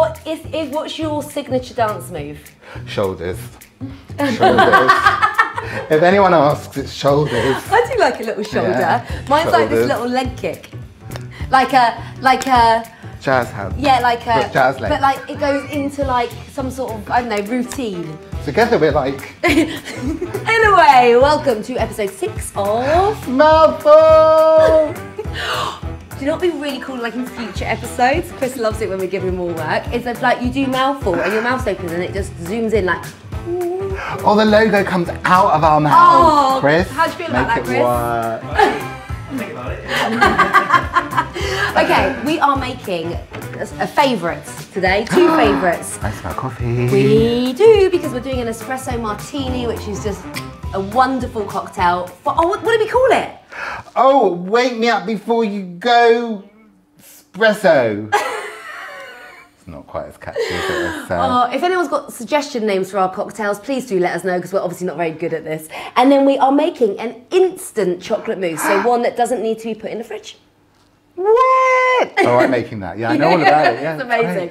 What's your signature dance move? Shoulders. Shoulders. If anyone asks, it's shoulders. I do like a little shoulder. Yeah, Mine's like this little leg kick. Like a jazz hand. Yeah, like a jazz leg. But like it goes into like some sort of, I don't know, routine. Together we're like Anyway, welcome to episode 6 of Mouthfull! Do you know what would be really cool, like in future episodes? Chris loves it when we give him more work. It's like you do Mouthfull and your mouth's open and it just zooms in like. Oh, the logo comes out of our mouths, Chris. How do you feel about that, Chris? Think about it. Okay, we are making a favourite today, 2 favourites. I smell coffee. We do, because we're doing an Espresso Martini, which is just a wonderful cocktail. What do we call it? Oh, wake me up before you go, espresso. It's not quite as catchy as it is. If anyone's got suggestion names for our cocktails, please do let us know, because we're obviously not very good at this. And then we are making an instant chocolate mousse, so one that doesn't need to be put in the fridge. What? Oh, I'm making that. Yeah, I know all about it. Yeah, it's amazing.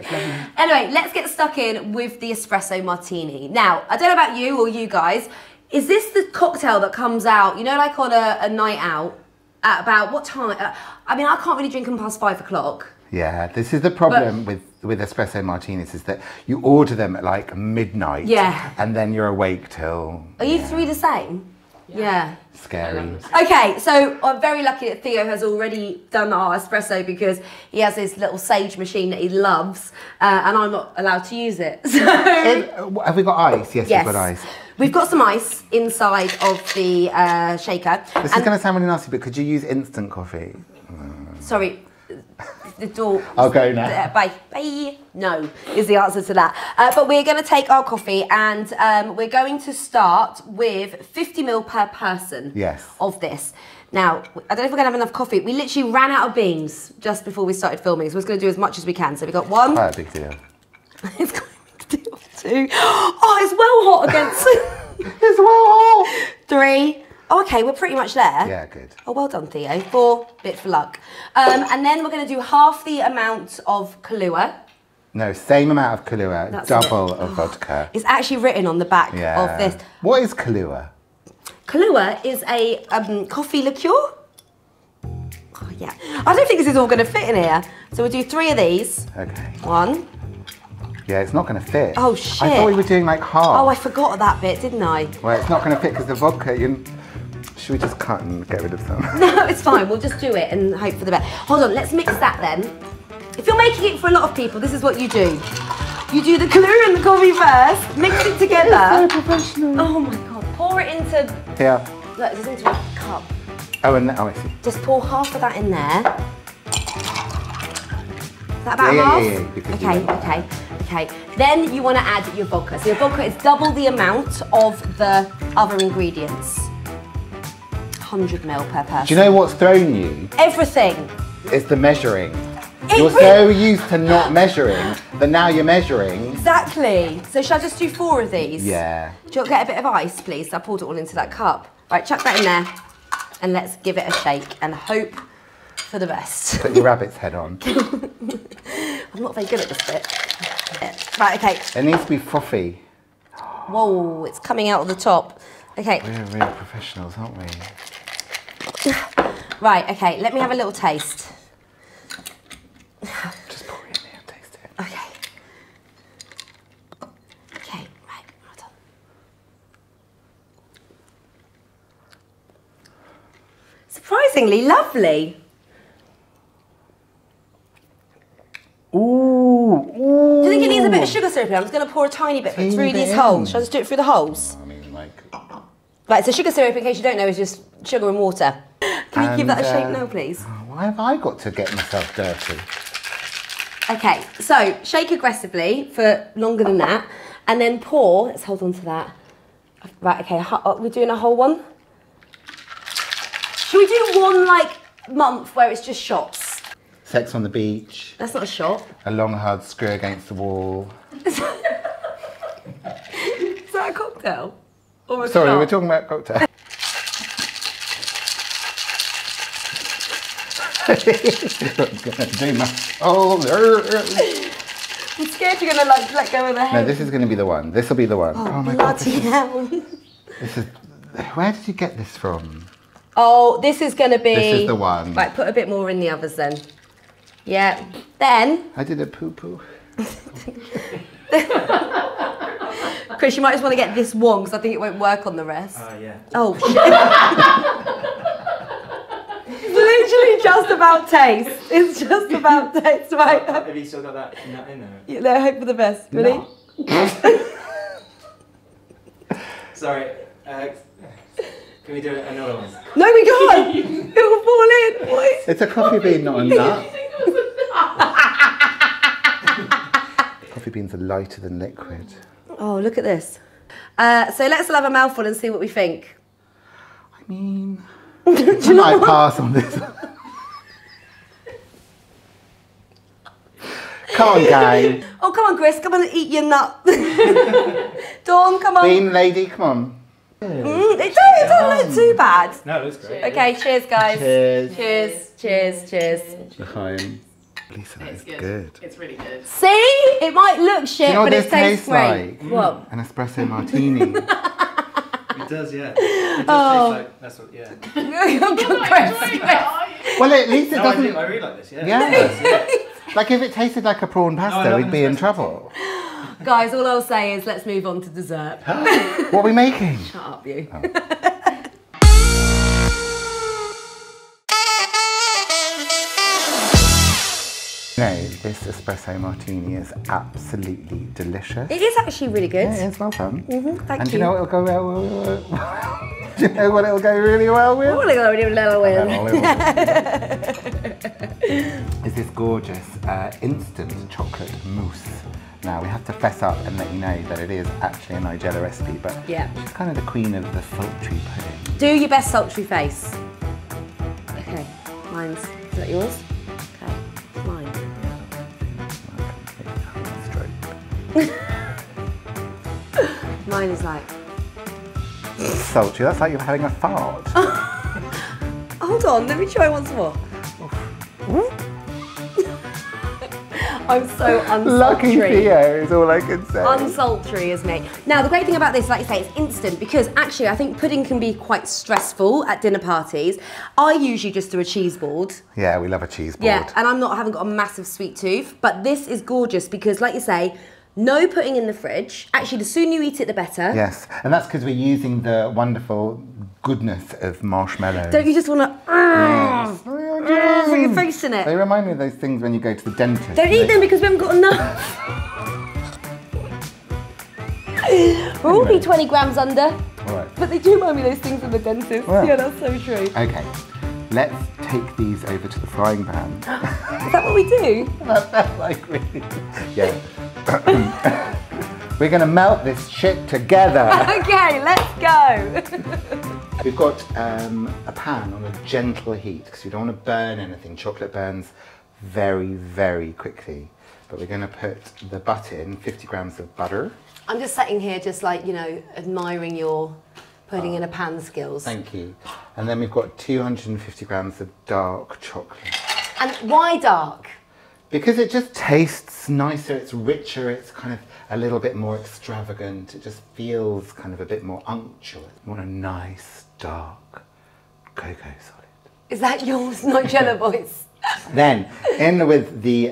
Anyway, let's get stuck in with the Espresso Martini. Now, I don't know about you or you guys, is this the cocktail that comes out, you know, like on a night out at about what time? I mean, I can't really drink them past 5 o'clock. Yeah, this is the problem with Espresso Martinis, is that you order them at like midnight. Yeah. And then you're awake till... Are you 3 the same? Yeah. Scary. Okay, so I'm very lucky that Theo has already done our espresso, because he has this little Sage machine that he loves, and I'm not allowed to use it. So Have we got ice? Yes, we've got ice. We've got some ice inside of the shaker. This is going to sound really nasty, but could you use instant coffee? Sorry. The door. I'll go now. Bye. No, is the answer to that. But we're going to take our coffee and we're going to start with 50ml per person. Yes. Of this. Now, I don't know if we're going to have enough coffee. We literally ran out of beans just before we started filming, so we're going to do as much as we can. So we've got 1. Quite a big deal. It's quite a big deal. 2. Oh, it's well hot against. It's well hot. 3. Oh, okay, we're pretty much there. Yeah, good. Oh, well done, Theo. 4, bit for luck. And then we're going to do half the amount of Kalua. No, same amount of Kalua, That's double of vodka. It's actually written on the back of this. What is Kalua? Kalua is a coffee liqueur. Oh, yeah. I don't think this is all going to fit in here. So we'll do 3 of these. Okay. 1. Yeah, it's not going to fit. Oh, shit. I thought we were doing like half. Oh, I forgot that bit, didn't I? Well, it's not going to fit because the vodka, should we just cut and get rid of some? No, it's fine. We'll just do it and hope for the best. Hold on, let's mix that then. If you're making it for a lot of people, this is what you do. You do the Kalua and the coffee first, mix it together. It's so professional. Oh my God. Pour it into... Here. Look, just into a cup. Oh, I see. Just pour half of that in there. Is that about half? Okay. Then you want to add your vodka. So your vodka is double the amount of the other ingredients. 100ml per person. Do you know what's thrown you? Everything. It's the measuring. You're so used to not measuring that now you're measuring. Exactly. So shall I just do 4 of these? Yeah. Do you want to get a bit of ice, please? I poured it all into that cup. Right, chuck that in there. And let's give it a shake and hope for the best. Put your rabbit's head on. I'm not very good at this bit. Right, okay. It needs to be frothy. Whoa, it's coming out of the top. Okay. We're real professionals, aren't we? Right, okay, let me have a little taste. Just pour it in there and taste it. Okay. Okay, right, well done. Surprisingly lovely. Ooh. Do you think it needs a bit of sugar syrup? I'm just going to pour a tiny bit through these holes. Shall I just do it through the holes? I mean, like... Right, so sugar syrup, in case you don't know, is just sugar and water. Can you give that a shake now, please? Why have I got to get myself dirty? Okay, so shake aggressively for longer than that, and then pour. Let's hold on to that. Right, okay, we're doing a whole one. Should we do one, like, month where it's just shots? Sex on the beach. That's not a shot. A long hard screw against the wall. Is that a cocktail? Or a Sorry, shot? we're talking about cocktail. I'm scared you're gonna like let go of the head. No, this is going to be the one. This will be the one. Oh, my God. bloody hell. This is. Where did you get this from? Oh, this is gonna be. This is the one. Right, put a bit more in the others then. Yeah. Then. I did a poo-poo. Chris, you might just want to get this one because I think it won't work on the rest. Yeah. Oh, shit. It's literally just about taste. It's just about taste, right? Have you still got that nut in there? Yeah, no, hope for the best. Ready? No. Sorry. Can we do another one? No, we can't. It will fall in. Boys. It's a coffee bean, not a nut. Coffee beans are lighter than liquid. Oh, look at this. So let's all have a mouthful and see what we think. I mean, I might pass on this. Come on, gang. Oh, come on, Chris. Come on and eat your nut. Dawn, come on. Bean lady, come on. It doesn't look too bad. No, it looks great. Okay, cheers, guys. Cheers. Cheers, cheers, cheers. L'chaim. Lisa, that is good. It's really good. See? It might look shit, Do you know what but this it tastes great. like? What? An espresso martini. It does, yeah. It does Oh. taste like, that's what, yeah. Well, at least it No, doesn't. I really like this, yeah. Yeah. It does, yeah. Like if it tasted like a prawn pasta, love we'd an be in espresso trouble. Guys, all I'll say is let's move on to dessert. What are we making? Shut up, you. No, this espresso martini is absolutely delicious. It is actually really good. Yeah, it's well done. Thank And do you. you know what it'll go well with? Do you know what it'll go really well with? Oh, look at that little win. Is this gorgeous instant chocolate mousse. Now we have to fess up and let you know that it is actually a Nigella recipe, but Yeah. she's kind of the queen of the sultry pudding. Do your best sultry face. Okay, mine's. Is that yours? Okay, mine. Mine is like. Sultry, that's like you're having a fart. Hold on, let me try once more. I'm so unsultry. Lucky Theo is all I can say. Unsultry is me. Now, the great thing about this, like you say, it's instant because actually I think pudding can be quite stressful at dinner parties. I usually just do a cheese board. Yeah, we love a cheese board. Yeah, and haven't got a massive sweet tooth, but this is gorgeous because, like you say, no putting in the fridge. Actually, the sooner you eat it, the better. Yes, and that's because we're using the wonderful goodness of marshmallows. Don't you just want to put your face in it? They remind me of those things when you go to the dentist. Don't eat them because we haven't got enough. We'll all be 20 grams under. All right. But they do remind me of those things from the dentist. Yeah. Yeah, that's so true. Okay, let's take these over to the frying pan. Is that what we do? That's like really... Yeah. We're gonna melt this shit together. Okay, let's go. We've got a pan on a gentle heat because we don't want to burn anything. Chocolate burns very, very quickly. But we're gonna put the butter in, 50 grams of butter. I'm just sitting here just like, you know, admiring your putting in a pan skills. Thank you. And then we've got 250 grams of dark chocolate. And why dark? Because it just tastes nicer, it's richer, it's kind of a little bit more extravagant. It just feels kind of a bit more unctuous. I want a nice, dark cocoa solid. Is that yours, Nigella voice? Then, in with the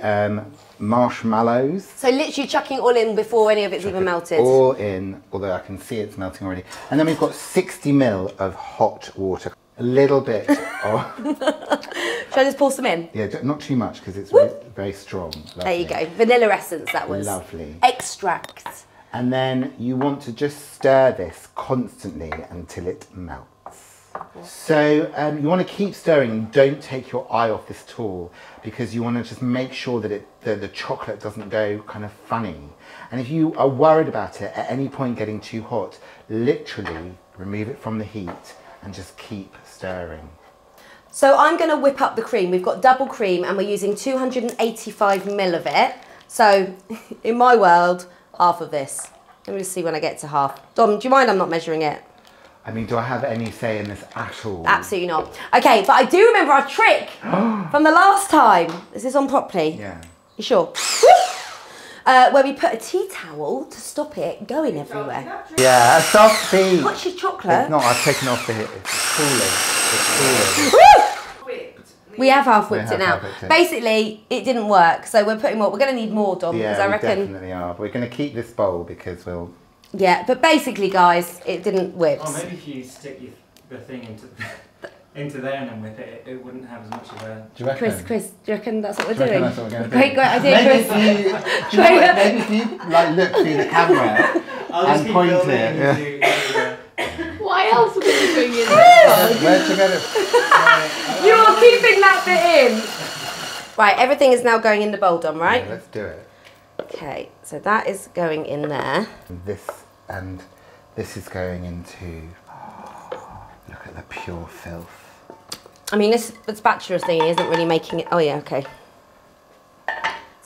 marshmallows. So literally chucking it all in before any of it's even melted. All in, although I can see it's melting already. And then we've got 60 ml of hot water. A little bit of... Should I just pour some in? Yeah, not too much because it's very, very strong. Lovely. There you go. Vanilla essence, that was. Lovely. Extract. And then you want to just stir this constantly until it melts. So you want to keep stirring and don't take your eye off this at all because you want to just make sure that the chocolate doesn't go kind of funny. And if you are worried about it at any point getting too hot, literally remove it from the heat and just keep stirring. So I'm going to whip up the cream. We've got double cream and we're using 285 ml of it. So in my world, half of this. Let me just see when I get to half. Dom, do you mind I'm not measuring it? I mean, do I have any say in this at all? Absolutely not. Okay, but I do remember our trick from the last time. Is this on properly? Yeah. You sure? where we put a tea towel to stop it going everywhere. Yeah, a soft beat. What's your chocolate? It's not, I've taken off the hit. It's cooling. It's cooling. We have half whipped it now. Half-whipped it. Basically, it didn't work, so we're putting more. We're going to need more, Dom, because Yeah, I we reckon. definitely are. But we're going to keep this bowl because we'll... Yeah, but basically, guys, it didn't whip. Oh, maybe if you stick the thing into there and then whip it, it wouldn't have as much of a... Do you reckon? Chris, do you reckon that's what we're Do you reckon doing? that's what we're going to do? Great idea, Chris. Maybe if you like look through the camera and point it. Yeah. Why else would you bring in Where'd you get it? You're keeping that bit in. Right, everything is now going in the bowl, Dom, right? Yeah, let's do it. Okay, so that is going in there. This is going into... Oh, look at the pure filth. I mean, this spatula thing isn't really making it... Oh, yeah, okay.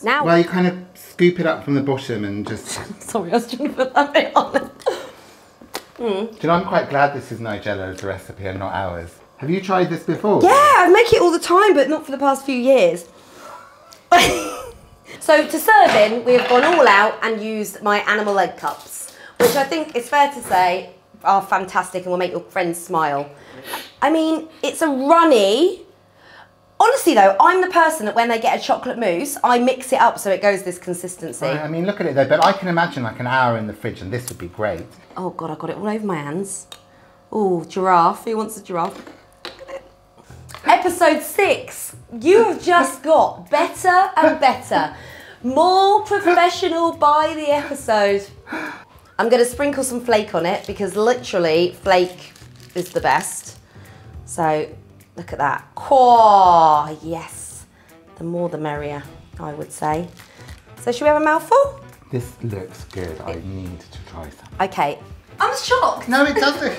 Now... Well, you kind of scoop it up from the bottom and just... Sorry, I was trying to put that bit on. Do you know, I'm quite glad this is Nigella's recipe and not ours. Have you tried this before? Yeah, I make it all the time, but not for the past few years. So to serve in, we have gone all out and used my animal egg cups, which I think is fair to say are fantastic and will make your friends smile. I mean, it's a runny. Honestly though, I'm the person that when they get a chocolate mousse, I mix it up so it goes this consistency. Right, I mean, look at it though, but I can imagine like an hour in the fridge and this would be great. Oh God, I got it all over my hands. Oh, giraffe, who wants a giraffe? Episode 6, you have just got better and better. More professional by the episode. I'm going to sprinkle some flake on it because literally flake is the best. So look at that. Oh, yes. The more the merrier, I would say. So should we have a mouthful? This looks good. I need to try some. Okay. I'm shocked. No, it doesn't.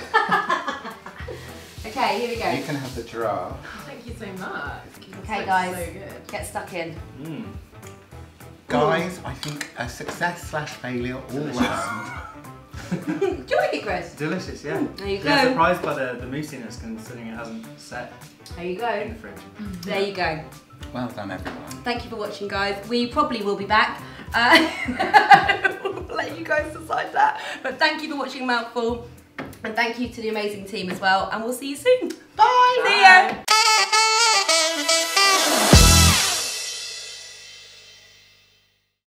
Okay, here we go. You can have the giraffe. Thank you so much. Okay, That's guys. So good. Get stuck in. Guys, I think a success/failure all round. Do you like it, Chris? Delicious, yeah. There you go. Yeah, surprised by the moussiness considering it hasn't set There you in go. the fridge. There you go. Well done, everyone. Thank you for watching, guys. We probably will be back. We'll let you guys decide that. But thank you for watching Mouthful. And thank you to the amazing team as well. And we'll see you soon. Bye. See ya.